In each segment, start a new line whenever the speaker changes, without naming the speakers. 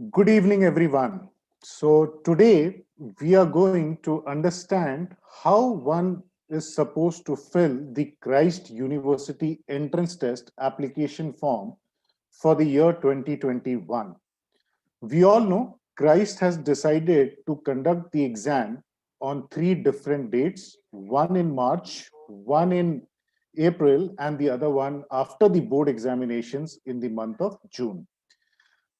Good evening, everyone. So, today we are going to understand how one is supposed to fill the Christ University entrance test application form for the year 2021. We all know Christ has decided to conduct the exam on three different dates, one in March, one in April, and the other one after the board examinations in the month of June.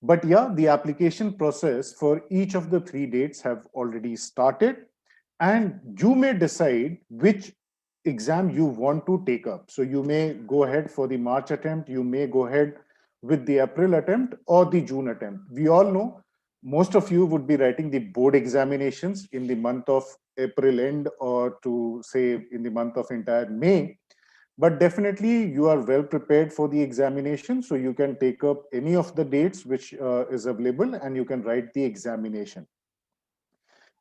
But yeah, the application process for each of the three dates have already started, and you may decide which exam you want to take up. So you may go ahead for the March attempt, you may go ahead with the April attempt or the June attempt. We all know most of you would be writing the board examinations in the month of April end, or to say in the month of entire May. But definitely you are well prepared for the examination, so you can take up any of the dates which is available and you can write the examination.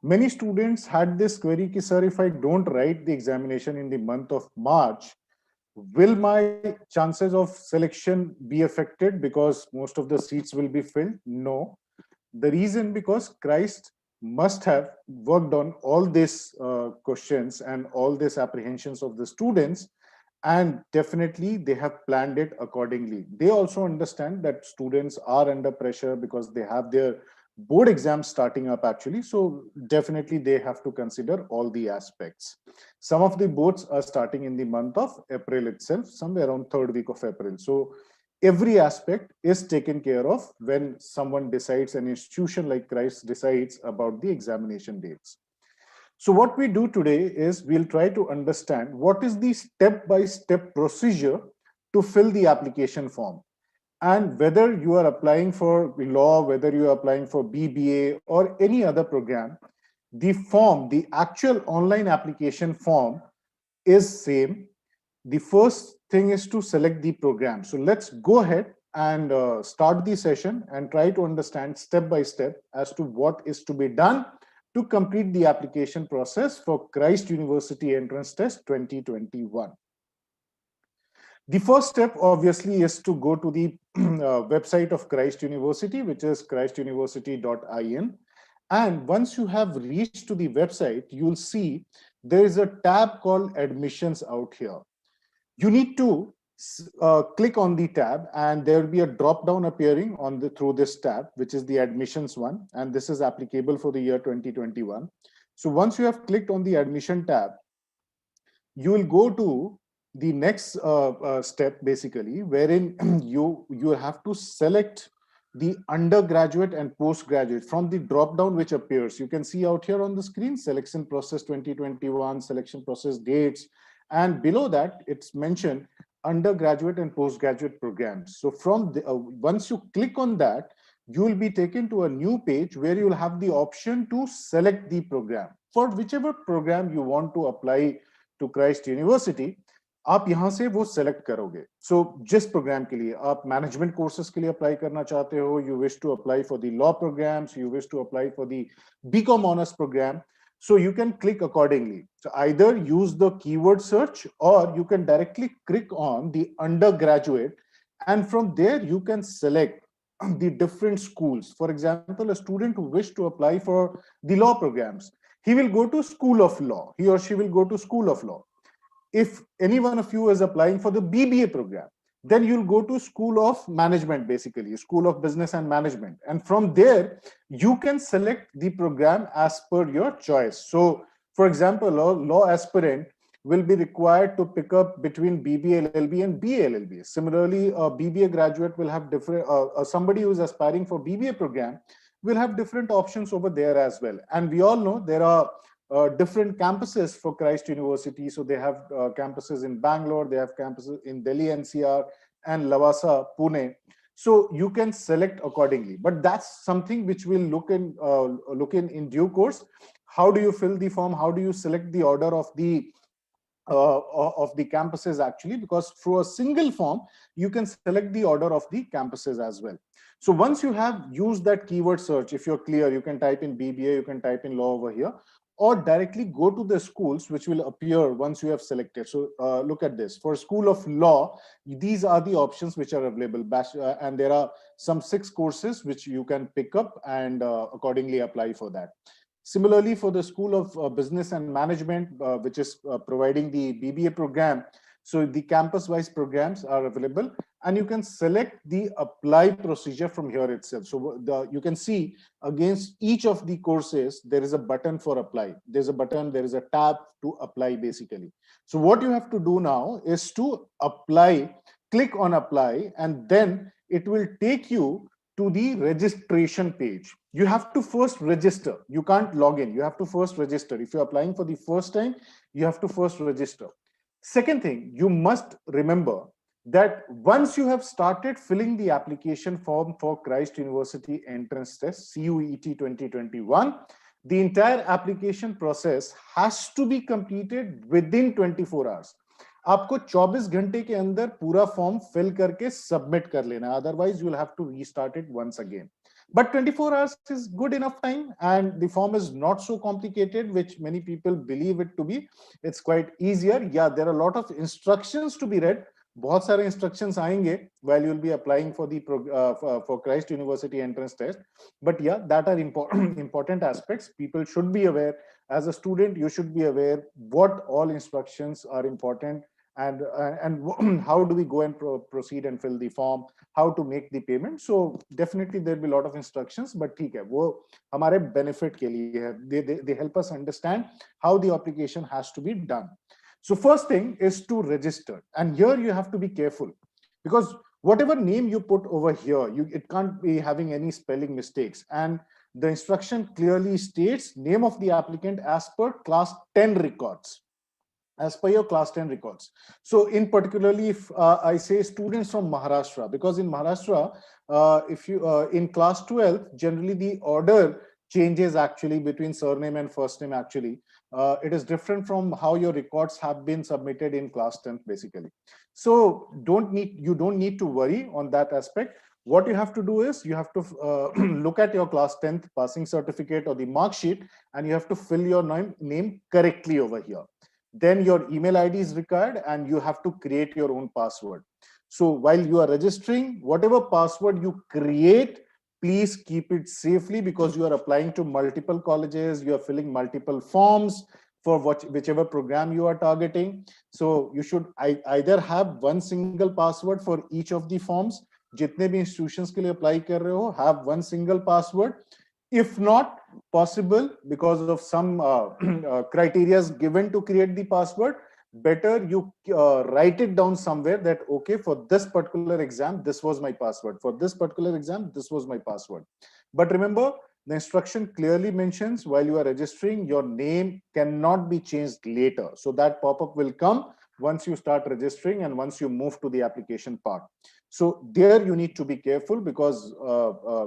Many students had this query ki, sir, if I don't write the examination in the month of March, will my chances of selection be affected because most of the seats will be filled? No. The reason, because Christ must have worked on all these questions and all these apprehensions of the students, and definitely they have planned it accordingly. They also understand that students are under pressure because they have their board exams starting up actually, so definitely they have to consider all the aspects. Some of the boards are starting in the month of April itself, somewhere around third week of April. So every aspect is taken care of when someone decides, an institution like Christ decides about the examination dates. So what we do today is we'll try to understand what is the step-by-step procedure to fill the application form, and whether you are applying for law, whether you are applying for BBA or any other program, the form, the actual online application form is same. The first thing is to select the program. So let's go ahead and start the session and try to understand step by step as to what is to be done to complete the application process for Christ University Entrance Test 2021. The first step obviously is to go to the website of Christ University, which is christuniversity.in. And once you have reached to the website, you'll see there is a tab called admissions out here. You need to click on the tab, and there will be a drop down appearing on the through this tab, which is the admissions one, and this is applicable for the year 2021. So once you have clicked on the admission tab, you will go to the next step basically, wherein you have to select the undergraduate and postgraduate from the drop down which appears. You can see out here on the screen selection process 2021, selection process dates, and below that it's mentioned undergraduate and postgraduate programs. So from the, once you click on that, you will be taken to a new page where you will have the option to select the program for whichever program you want to apply to Christ University. आप यहां से वो select करोगे. सो जिस programme के लिए आप management courses के लिए अप्लाई करना चाहते हो, you wish to apply for the law programs, you wish to apply for the BCom honors program, so you can click accordingly. So either use the keyword search or you can directly click on the undergraduate, and from there you can select the different schools. For example, a student who wish to apply for the law programs, he will go to School of Law. He or she will go to School of Law. If any one of you is applying for the BBA program, then you'll go to School of Management, basically School of Business and Management, and from there you can select the program as per your choice. So for example, a law aspirant will be required to pick up between BBA LLB and BA LLB. Similarly, a BBA graduate will have different, somebody who is aspiring for BBA program will have different options over there as well. And we all know there are different campuses for Christ University. So they have campuses in Bangalore, they have campuses in Delhi NCR and Lavasa, Pune. So you can select accordingly, but that's something which we'll look in due course. How do you fill the form? How do you select the order of the campuses actually? Because through a single form, you can select the order of the campuses as well. So once you have used that keyword search, if you're clear, you can type in BBA, you can type in law over here. or directly go to the schools which will appear once you have selected. So look at this. For School of Law, these are the options which are available, and there are some 6 courses which you can pick up and accordingly apply for that. Similarly, for the School of Business and Management, which is providing the BBA program, so the campus-wise programs are available, and you can select the apply procedure from here itself. So you can see against each of the courses, there is a button for apply. There's a button, there is a tab to apply basically. So what you have to do now is to apply, click on apply, and then it will take you to the registration page. You have to first register. You can't log in. You have to first register. If you're applying for the first time, you have to first register. Second thing, you must remember that once you have started filling the application form for Christ University Entrance Test, CUET 2021, the entire application process has to be completed within 24 hours. आपको 24 घंटे के अंदर पूरा form fill करके submit कर लेना, otherwise you will have to restart it once again. But 24 hours is good enough time, and the form is not so complicated, which many people believe it to be. It's quite easier. Yeah, there are a lot of instructions to be read. बहुत सारे instructions आएंगे while you'll be applying for the for Christ University Entrance Test. But yeah, that are important aspects. People should be aware. As a student, you should be aware what all instructions are important, and how do we go and proceed and fill the form, how to make the payment. So definitely there'll be a lot of instructions, but ठीक है, वो हमारे benefit के लिए है. They help us understand how the application has to be done. So first thing is to register, and here you have to be careful, because whatever name you put over here, it can't be having any spelling mistakes, and the instruction clearly states name of the applicant as per class 10 records. As per your class 10 records. So in particularly, if I say students from Maharashtra, because in Maharashtra, if you in class 12, generally the order changes actually between surname and first name actually. It is different from how your records have been submitted in class 10 basically. So you don't need to worry on that aspect. What you have to do is you have to look at your class 10th passing certificate or the mark sheet, and you have to fill your name correctly over here. Then your email ID is required, and you have to create your own password. So while you are registering, whatever password you create, please keep it safely, because you are applying to multiple colleges, you are filling multiple forms for whichever program you are targeting. So you should either have one single password for each of the forms. जितने भी institutions के लिए apply कर रहे हो, have one single password. If not possible, because of some criteria given to create the password, better you write it down somewhere that, okay, for this particular exam, this was my password. For this particular exam, this was my password. But remember, the instruction clearly mentions while you are registering, your name cannot be changed later. So that pop-up will come once you start registering and once you move to the application part. So there you need to be careful, because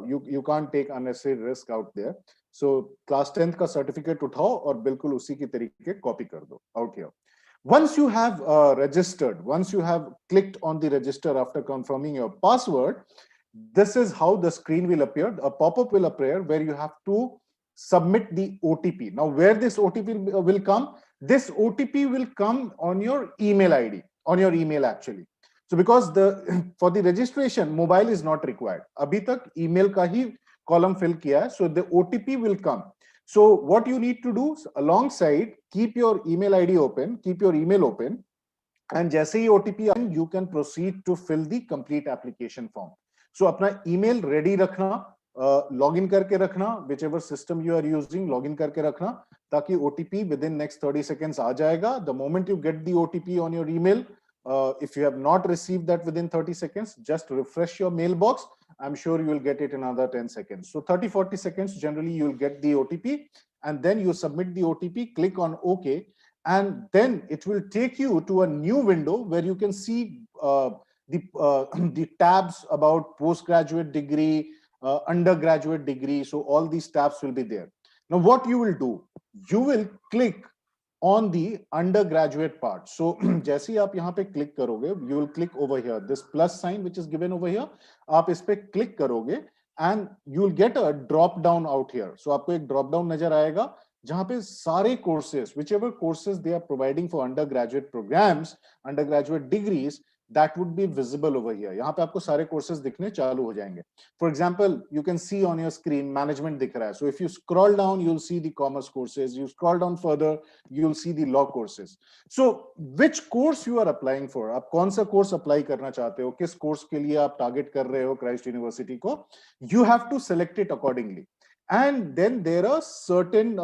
you can't take unnecessary risk out there. So class 10th का certificate उठाओ और बिल्कुल उसी की तरीके copy कर दो out here. Once you have registered, once you have clicked on the register after confirming your password, this is how the screen will appear. A pop-up will appear where you have to submit the OTP. Now, where this OTP will come? This OTP will come on your email ID, on your email actually. So because for the registration, mobile is not required. Abhi tak email ka hi column fill kiya hai, so the OTP will come. So what you need to do alongside, keep your email ID open, keep your email open, and जैसे ही OTP आए, you can proceed to fill the complete application form. So अपना email ready रखना, login करके रखना, whichever system you are using, login करके रखना, ताकि OTP within next 30 seconds आ जाएगा. The moment you get the OTP on your email, if you have not received that within 30 seconds, just refresh your mailbox. I'm sure you will get it in another 10 seconds. So 30-40 seconds, generally you will get the OTP, and then you submit the OTP, click on OK, and then it will take you to a new window where you can see the tabs about postgraduate degree, undergraduate degree. So all these tabs will be there. Now what you will do, you will click on the undergraduate part. So जैसे ही आप यहाँ पे click करोगे, you will click over here, this plus sign which is given over here, आप इस पे click करोगे and you will get a drop down out here. So आपको एक drop down नजर आएगा. जहां पे सारे courses, whichever courses they are providing for undergraduate programs, undergraduate degrees, that would be visible over here. यहाँ पे आपको सारे courses दिखने चालू हो जाएंगे. For example, you can see on your screen management दिख रहा है. So if you scroll down, you'll see the commerce courses. You scroll down further, you'll see the law courses. So which course you are applying for? आप कौन सा course apply करना चाहते हो? किस course के लिए आप target कर रहे हो Christ University को? You have to select it accordingly. And then there are certain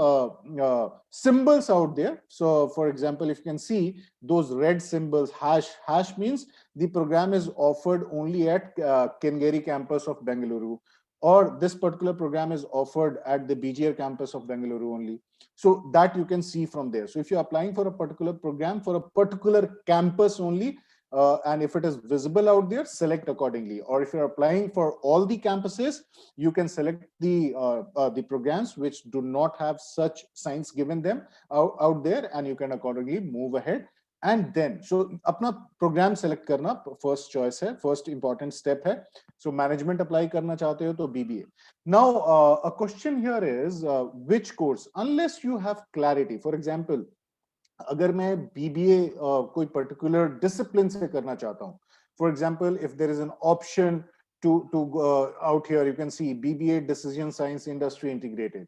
symbols out there. So for example, if you can see those red symbols, hash means the program is offered only at Kengeri campus of Bengaluru, or this particular program is offered at the BGR campus of Bengaluru only. So that you can see from there. So if you're applying for a particular program for a particular campus only, and if it is visible out there, select accordingly. Or if you're applying for all the campuses, you can select the programs which do not have such signs given them out there, and you can accordingly move ahead. And then, so अपना program select करना first choice है, first important step है. So management apply करना चाहते हो तो BBA. Now a question here is which course? Unless you have clarity, for example, अगर मैं BBA कोई particular discipline से करना चाहता हूँ, for example, if there is an option to out here, you can see BBA Decision Science Industry Integrated.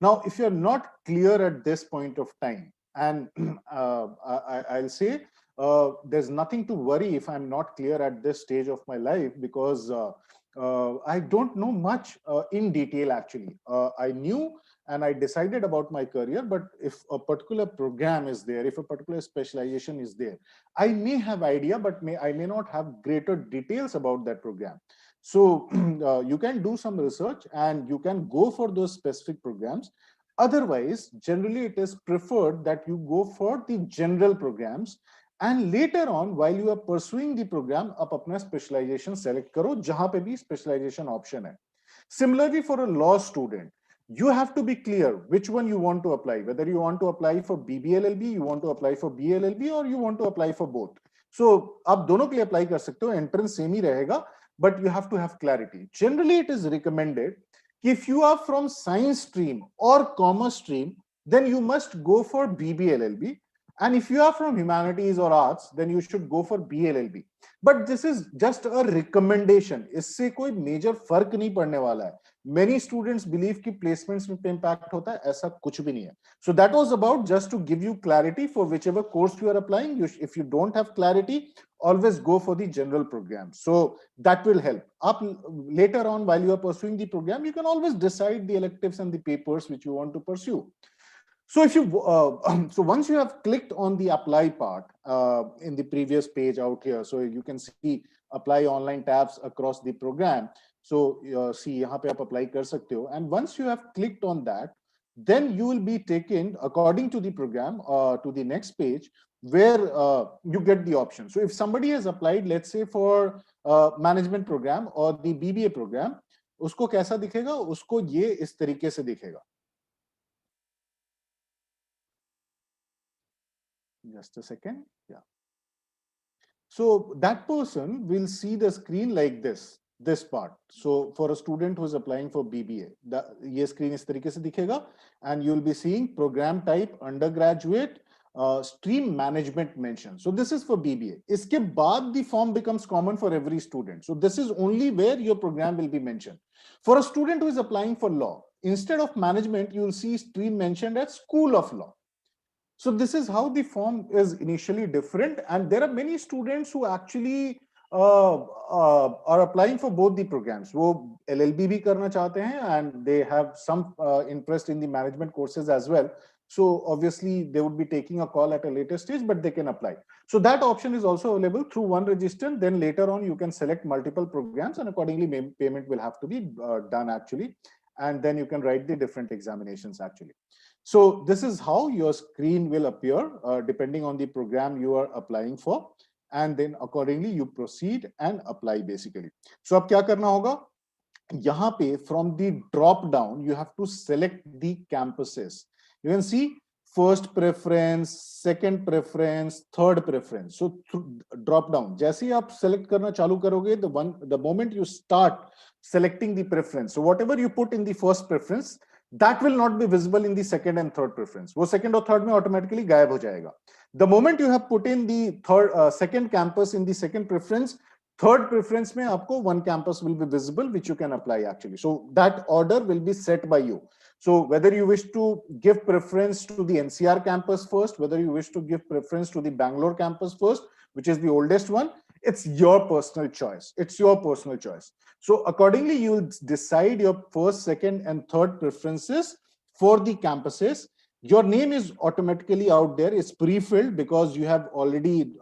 Now, if you're not clear at this point of time, and I'll say there's nothing to worry if I'm not clear at this stage of my life, because I don't know much in detail actually. I knew and I decided about my career, but if a particular program is there, if a particular specialization is there, I may have idea, but I may not have greater details about that program. So you can do some research and you can go for those specific programs. Otherwise, generally it is preferred that you go for the general programs, and later on while you are pursuing the program, आप अपना specialization select करो जहां पे भी specialization option है. Similarly, for a law student, you have to be clear which one you want to apply, whether you want to apply for BBLLB, you want to apply for BLLB, or you want to apply for both. So आप दोनों के लिए apply कर सकते हो, entrance same ही रहेगा, but you have to have clarity. Generally, it is recommended if you are from science stream or commerce stream, then you must go for BBLLB. And if you are from humanities or arts, then you should go for BLLB. But this is just a recommendation. इससे कोई major फर्क नहीं पड़ने वाला है. Many students believe कि placements में impact होता है, ऐसा कुछ भी नहीं है. So that was about just to give you clarity for whichever course you are applying. If you don't have clarity, always go for the general program. So that will help. Later on, while you are pursuing the program, you can always decide the electives and the papers which you want to pursue. So if you so once you have clicked on the apply part in the previous page out here, so you can see apply online tabs across the program. So see यहाँ पे आप apply कर सकते हो, and once you have clicked on that, then you will be taken according to the program to the next page where you get the option. So if somebody has applied, let's say for management program or the BBA program, उसको कैसा दिखेगा? उसको ये इस तरीके से दिखेगा. Just a second. Yeah. So that person will see the screen like this part. So for a student who is applying for BBA, ये screen इस तरीके से दिखेगा, and you will be seeing program type undergraduate, stream management mentioned. So this is for BBA. इसके बाद the form becomes common for every student. So this is only where your program will be mentioned. For a student who is applying for law, instead of management, you will see stream mentioned as School of Law. So this is how the form is initially different, and there are many students who actually are applying for both the programs. वो LLB भी करना चाहते हैं, and they have some interest in the management courses as well. So obviously they would be taking a call at a later stage, but they can apply. So that option is also available through one register. Then later on you can select multiple programs, and accordingly payment will have to be done actually, and then you can write the different examinations actually. So this is how your screen will appear depending on the program you are applying for, and then accordingly you proceed and apply basically. So अब क्या करना होगा? यहाँ पे from the drop down you have to select the campuses. You can see first preference, second preference, third preference. So drop down. जैसे ही आप select करना चालू करोगे, the moment you start selecting the preference, so whatever you put in the first preference, that will not be visible in the second and third preference. वो second और third में automatically गायब हो जाएगा. The moment you have put in the second campus in the second preference, third preference में आपको one campus will be visible, which you can apply actually. So that order will be set by you. So whether you wish to give preference to the NCR campus first, whether you wish to give preference to the Bangalore campus first, which is the oldest one, it's your personal choice. It's your personal choice. So accordingly, you'll decide your first, second, and third preferences for the campuses. Your name is automatically out there. It's pre-filled because you have already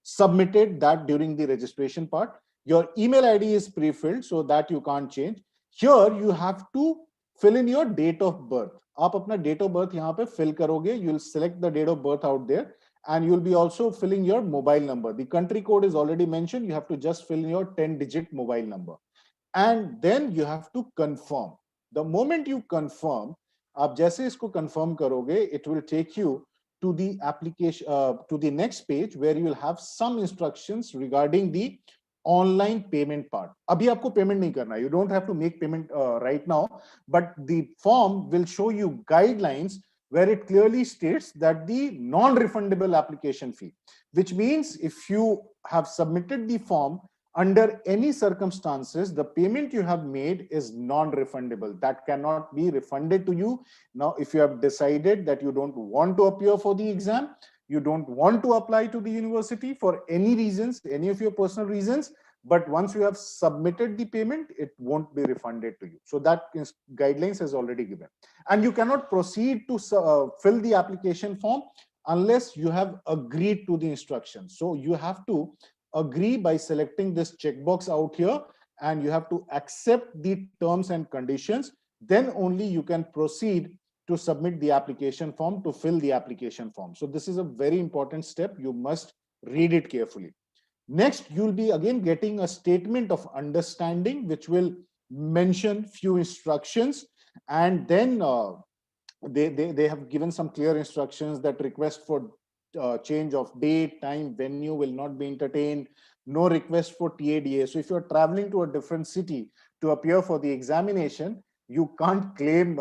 submitted that during the registration part. Your email ID is pre-filled, so that you can't change. Here you have to fill in your date of birth. आप अपना date of birth यहाँ पे fill करोगे. You'll select the date of birth out there, and you'll be also filling your mobile number. The country code is already mentioned. You have to just fill in your 10-digit mobile number, and then you have to confirm. The moment you confirm, आप जैसे इसको confirm करोगे, it will take you to the application, to the next page where you will have some instructions regarding the online payment part. अभी आपको payment नहीं करना. You don't have to make payment right now, but the form will show you guidelines where it clearly states that the non-refundable application fee, which means if you have submitted the form, under any circumstances, the payment you have made is non-refundable. That cannot be refunded to you. Now, if you have decided that you don't want to appear for the exam, you don't want to apply to the university for any reasons, any of your personal reasons, but once you have submitted the payment, it won't be refunded to you. So that guidelines is already given. And you cannot proceed to fill the application form unless you have agreed to the instructions. So you have to agree by selecting this checkbox out here, and you have to accept the terms and conditions. Then only you can proceed to submit the application form, to fill the application form. So this is a very important step. You must read it carefully. Next, you'll be again getting a statement of understanding, which will mention few instructions, and then they have given some clear instructions that request for change of date, time, venue will not be entertained, no request for TADA. So if you're traveling to a different city to appear for the examination, you can't claim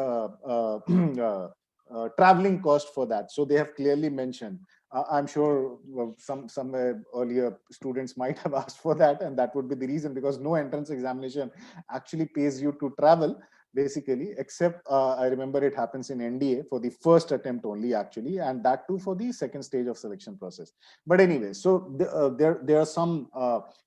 traveling cost for that. So they have clearly mentioned. I'm sure some earlier students might have asked for that, and that would be the reason, because no entrance examination actually pays you to travel, basically, except I remember it happens in NDA for the first attempt only, actually, and that too for the second stage of selection process. But anyway, so there are some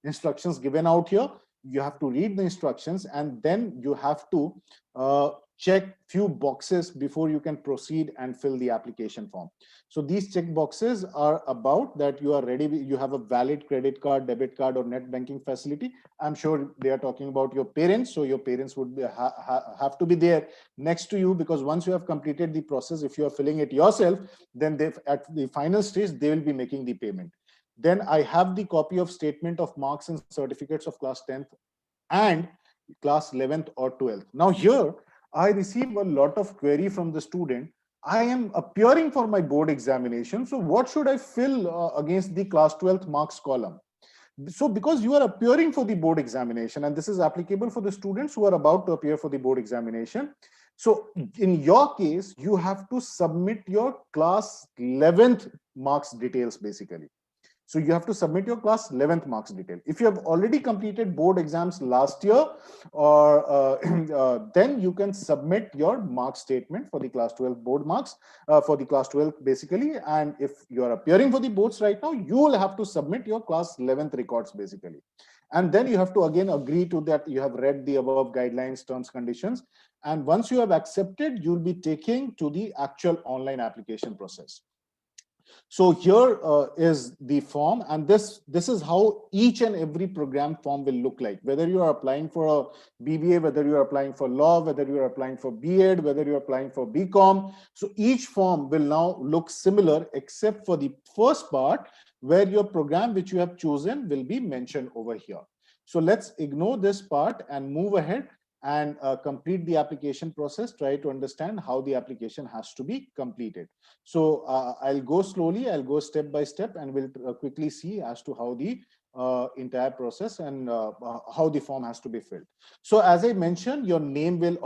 instructions given out here. You have to read the instructions, and then you have to check few boxes before you can proceed and fill the application form. So these check boxes are about that you are ready, you have a valid credit card, debit card, or net banking facility. I'm sure they are talking about your parents, so your parents would be, have to be there next to you, because once you have completed the process, if you are filling it yourself, then at the final stage they will be making the payment. Then I have the copy of statement of marks and certificates of class 10th and class 11th or 12th. Now here I receive a lot of query from the student. I am appearing for my board examination, so what should I fill against the class 12th marks column? So because you are appearing for the board examination, and this is applicable for the students who are about to appear for the board examination, so in your case, you have to submit your class 11th marks details, basically. So you have to submit your class 11th marks detail. If you have already completed board exams last year, or then you can submit your mark statement for the class 12 board marks, for the class 12 basically. And if you are appearing for the boards right now, you will have to submit your class 11th records basically. And then you have to again agree to that you have read the above guidelines, terms, conditions. And once you have accepted, you'll be taking to the actual online application process. So here is the form, and this is how each and every program form will look like. Whether you are applying for a BBA, whether you are applying for law, whether you are applying for B.Ed, whether you are applying for BCom. So each form will now look similar, except for the first part where your program which you have chosen will be mentioned over here. So let's ignore this part and move ahead and complete the application process, try to understand how the application has to be completed. So I'll go slowly, I'll go step by step, and we'll quickly see as to how the entire process and how the form has to be filled. So as I mentioned, your name will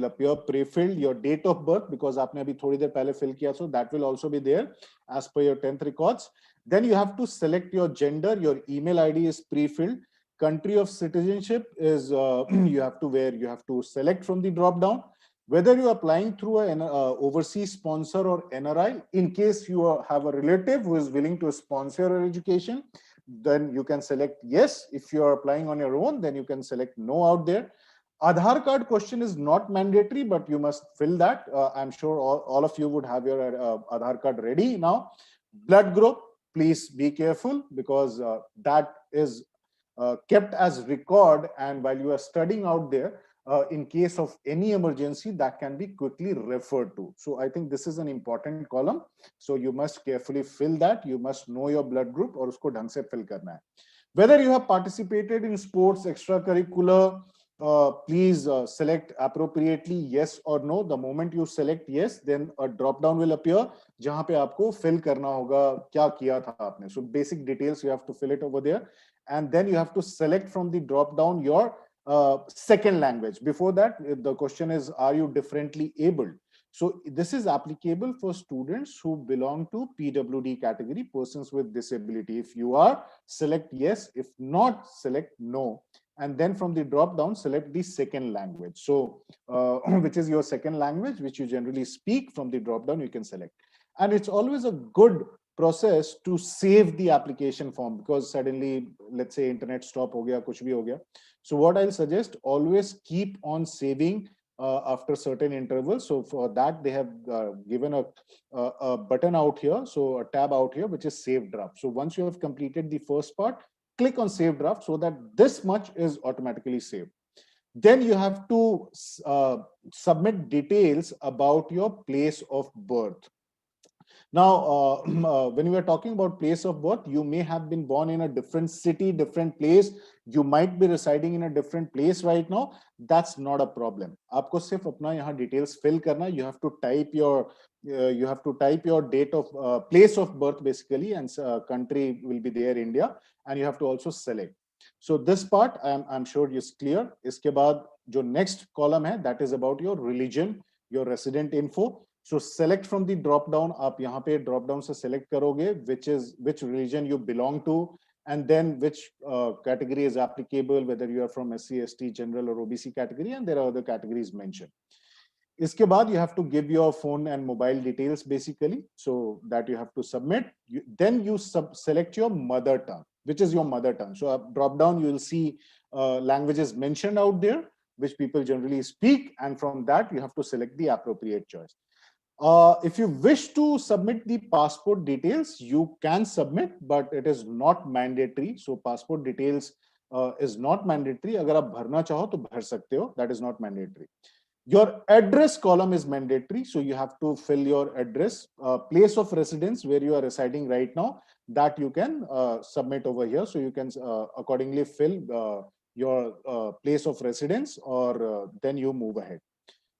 appear pre-filled, your date of birth, because आपने अभी थोड़ी देर पहले fill किया, so that will also be there as per your 10th records. Then you have to select your gender, your email ID is pre-filled. Country of citizenship is you have to select from the drop down. Whether you are applying through an overseas sponsor or NRI, in case you have a relative who is willing to sponsor your education, then you can select yes. If you are applying on your own, then you can select no out there. Aadhaar card question is not mandatory, but you must fill that. I'm sure all of you would have your Aadhaar card ready now. Blood group, please be careful, because that is kept as record, and while you are studying out there, in case of any emergency, that can be quickly referred to. So I think this is an important column. So you must carefully fill that. You must know your blood group और उसको ढंग से fill करना है. Whether you have participated in sports, extracurricular, please select appropriately yes or no. The moment you select yes, then a drop down will appear जहाँ पे आपको fill करना होगा क्या किया था आपने. So basic details you have to fill it over there, and then you have to select from the drop down your second language. Before that, the question is, are you differently abled? So this is applicable for students who belong to PWD category, persons with disability. If you are, select yes. If not, select no. And then from the drop down, select the second language. So which is your second language, which you generally speak. From the drop down, you can select. And it's always a good process to save the application form, because suddenly, let's say internet stop ho gaya, kuch bhi ho gaya. So what I'll suggest, always keep on saving after certain intervals. So for that, they have given a button out here, so a tab out here, which is save draft. So once you have completed the first part, click on save draft, so that this much is automatically saved. Then you have to submit details about your place of birth. Now, when we are talking about place of birth, you may have been born in a different city, different place. You might be residing in a different place right now. That's not a problem. आपको सिर्फ अपना यहाँ details fill करना. You have to type your date of place of birth basically, and country will be there, India, and you have to also select. So this part I'm sure is clear. इसके बाद जो next column है, that is about your religion, your resident info. So select from the drop down. आप यहाँ पे drop down से select करोगे which religion you belong to, and then which category is applicable, whether you are from SC, ST, general or OBC category, and there are other categories mentioned. इसके बाद you have to give your phone and mobile details basically, so that you have to submit. Then you select your mother tongue, which is your mother tongue. So drop down, you will see languages mentioned out there, which people generally speak, and from that you have to select the appropriate choice. If you wish to submit the passport details, you can submit, but it is not mandatory. So passport details is not mandatory. अगर आप भरना चाहो तो भर सकते हो. That is not mandatory. Your address column is mandatory, so you have to fill your address, place of residence where you are residing right now. That you can submit over here, so you can accordingly fill your place of residence, or then you move ahead.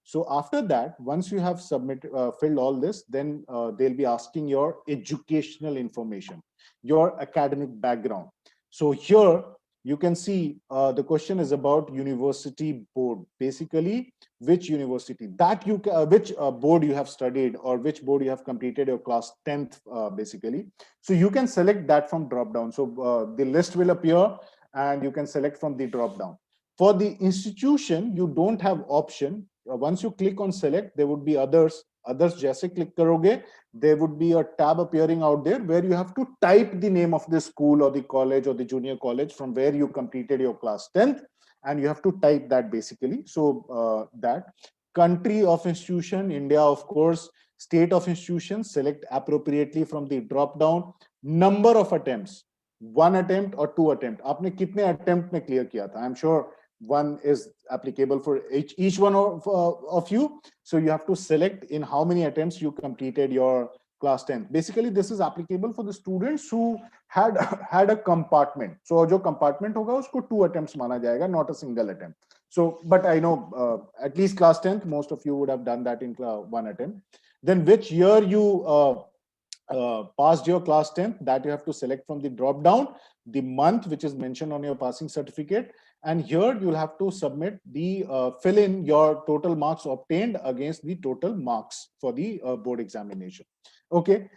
So after that, once you have filled all this, then they'll be asking your educational information, your academic background. So here you can see the question is about university board. Basically, which university that which board you have studied, or which board you have completed your class 10th basically. So you can select that from drop down. So the list will appear, and you can select from the drop down. For the institution, you don't have option. Once you click on select, there would be others जैसे click करोगे, there would be a tab appearing out there where you have to type the name of the school or the college or the junior college from where you completed your class 10th, and you have to type that basically. So that country of institution, India of course. State of institution, select appropriately from the drop down. Number of attempts, 1 attempt or 2 attempt. आपने कितने attempt में clear किया था? I'm sure one is applicable for each one of you. So you have to select in how many attempts you completed your class 10th. Basically, this is applicable for the students who had a compartment. So जो compartment होगा उसको 2 attempts माना जाएगा, not a single attempt. So, but I know at least class 10th, most of you would have done that in 1 attempt. Then which year you passed your class 10th, that you have to select from the drop down, the month which is mentioned on your passing certificate, and here you'll have to submit the fill in your total marks obtained against the total marks for the board examination. Okay.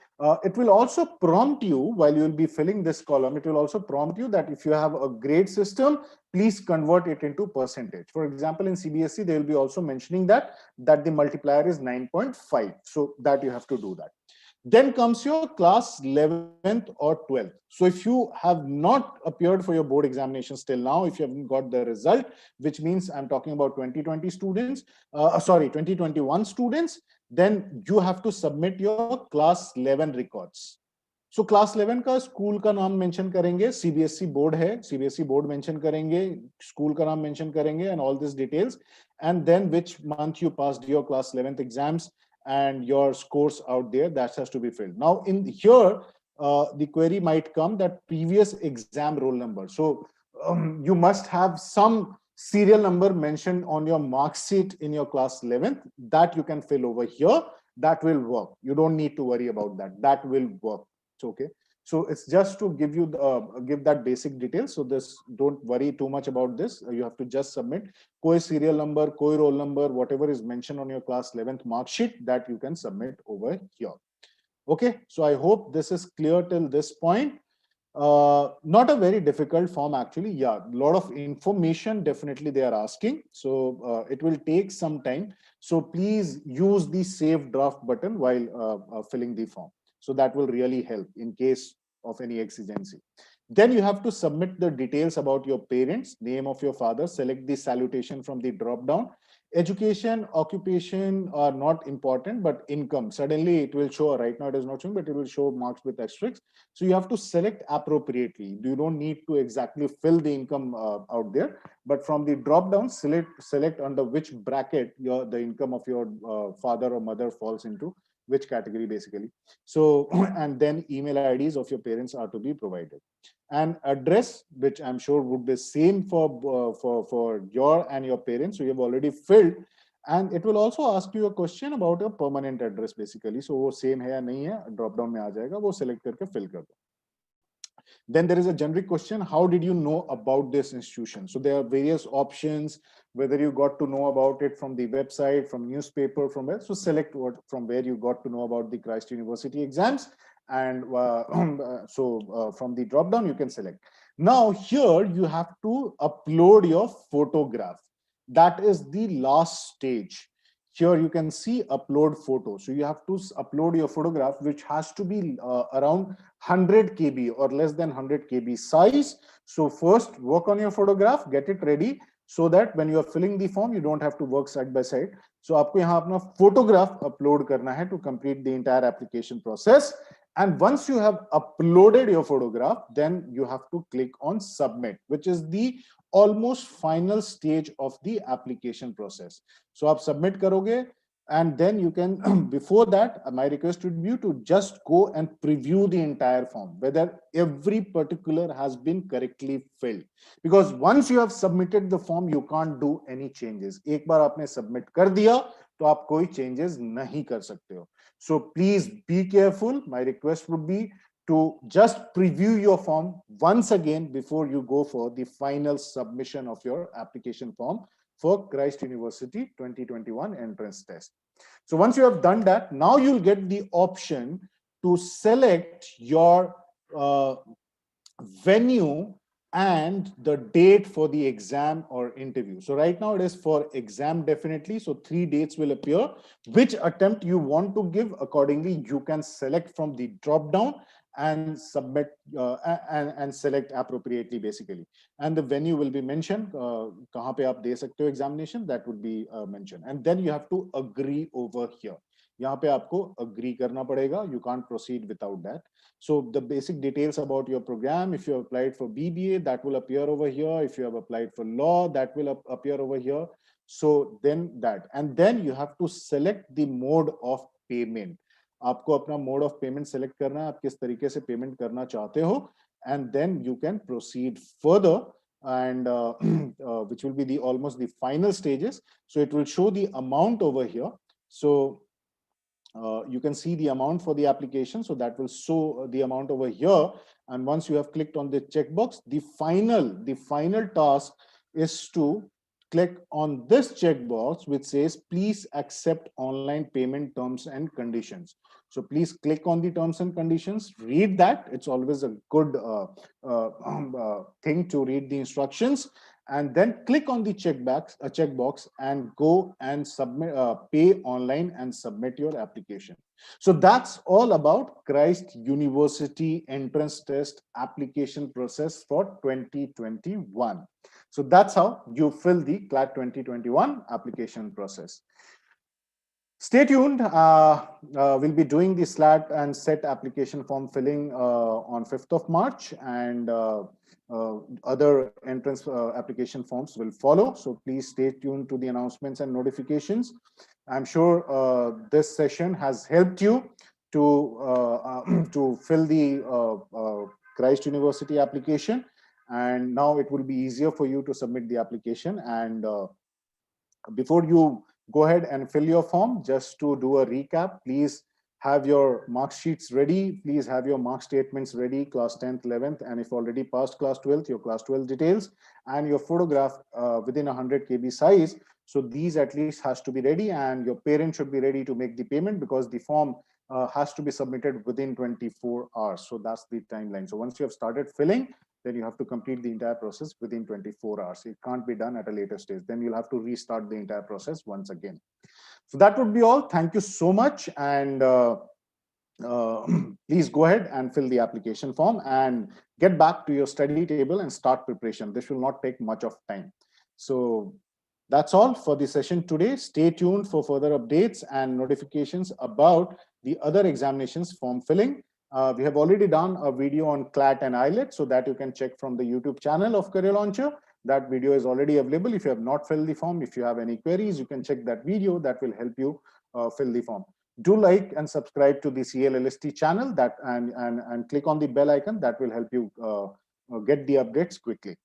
It will also prompt you while you will be filling this column. It will also prompt you that if you have a grade system, please convert it into percentage. For example, in CBSE, they will be also mentioning that the multiplier is 9.5. So that you have to do that. Then comes your class 11th or 12th. So if you have not appeared for your board examinations till now, if you haven't got the result, which means I'm talking about 2020 students, 2021 students, then you have to submit your class 11 records. So class 11 का school का नाम mention करेंगे, CBSE board है, CBSE board mention करेंगे, school का नाम mention करेंगे, and all these details, and then which month you passed your class 11th exams and your scores out there, that has to be filled. Now in here, the query might come that previous exam roll number. So you must have some serial number mentioned on your mark sheet in your class 11th that you can fill over here. That will work. You don't need to worry about that. That will work. Okay, so it's just to give you give that basic detail. So this, don't worry too much about this. You have to just submit koi serial number, koi roll number, whatever is mentioned on your class 11th mark sheet, that you can submit over here. Okay, so I hope this is clear till this point. Not a very difficult form actually. Yeah, a lot of information definitely they are asking, so it will take some time. So please use the save draft button while filling the form. So that will really help in case of any exigency. Then you have to submit the details about your parents, name of your father, select the salutation from the drop down. Education, occupation are not important, but income, suddenly it will show. Right now it is not showing, but it will show marks with asterisks. So you have to select appropriately. You don't need to exactly fill the income out there, but from the drop down, select under which bracket the income of your father or mother falls into, which category basically. So and then email IDs of your parents are to be provided, and address, which I'm sure would be same for your and your parents. So you have already filled, and it will also ask you a question about your permanent address basically. So वो same है या नहीं है, drop down में आ जाएगा, वो select करके fill कर दो. Then there is a generic question: how did you know about this institution? So there are various options, whether you got to know about it from the website, from newspaper, from where. So select what from where you got to know about the Christ University exams, and from the drop down you can select. Now here you have to upload your photograph. That is the last stage. Here you can see upload photo. So you have to upload your photograph, which has to be around 100 KB or less than 100 KB size. So first work on your photograph, get it ready, so that when you are filling the form, you don't have to work side by side. So आपको यहाँ अपना photograph upload करना है to complete the entire application process. And once you have uploaded your photograph, then you have to click on submit, which is the almost final stage of the application process. So आप submit करोगे, and then you can before that my request would be to just go and preview the entire form, whether every particular has been correctly filled, because once you have submitted the form you can't do any changes. एक बार आपने submit कर दिया तो आप कोई changes नहीं कर सकते हो. So please be careful. My request would be to just preview your form once again before you go for the final submission of your application form for Christ University 2021 entrance test. So once you have done that, now you'll get the option to select your venue and the date for the exam or interview. So right now it is for exam definitely. So 3 dates will appear. Which attempt you want to give, accordingly you can select from the drop down and submit and select appropriately basically. And the venue will be mentioned. कहाँ पे आप दे सकते हो examination, that would be mentioned. And then you have to agree over here. यहाँ पे आपको agree करना पड़ेगा. You can't proceed without that. So the basic details about your program, if you have applied for BBA, that will appear over here. If you have applied for law, that will appear over here. So then that, and then you have to select the mode of payment. आपको अपना mode of payment select करना है, आप किस तरीके से payment करना चाहते हो, and then you can proceed further, and which will be the almost the final stages. So it will show the amount over here. So you can see the amount for the application. So that will show the amount over here. And once you have clicked on the checkbox, the final task is to click on this checkbox, which says, please accept online payment terms and conditions. So please click on the terms and conditions, read that. It's always a good thing to read the instructions, and then click on the checkbox and go and submit, pay online and submit your application. So that's all about Christ University entrance test application process for 2021. So that's how you fill the CLAT 2021 application process. Stay tuned. We'll be doing the SLAT and SET application form filling on 5th of March, and other entrance application forms will follow. So please stay tuned to the announcements and notifications. I'm sure this session has helped you to fill the Christ University application, and now it will be easier for you to submit the application. And before you go ahead and fill your form, just to do a recap, please have your mark sheets ready. Please have your mark statements ready, class 10th, 11th, and if already passed class 12th, your class 12 details, and your photograph within 100 KB size. So these at least has to be ready, and your parent should be ready to make the payment, because the form has to be submitted within 24 hours. So that's the timeline. So once you have started filling, then you have to complete the entire process within 24 hours. It can't be done at a later stage. Then you'll have to restart the entire process once again. So that would be all. Thank you so much. And please go ahead and fill the application form and get back to your study table and start preparation. This will not take much of time. So that's all for the session today. Stay tuned for further updates and notifications about the other examinations form filling. We have already done a video on CLAT and IELTS, so that you can check from the YouTube channel of Career Launcher. That video is already available. If you have not filled the form, if you have any queries, you can check that video. That will help you fill the form. Do like and subscribe to the CLLST channel, and click on the bell icon. That will help you get the updates quickly.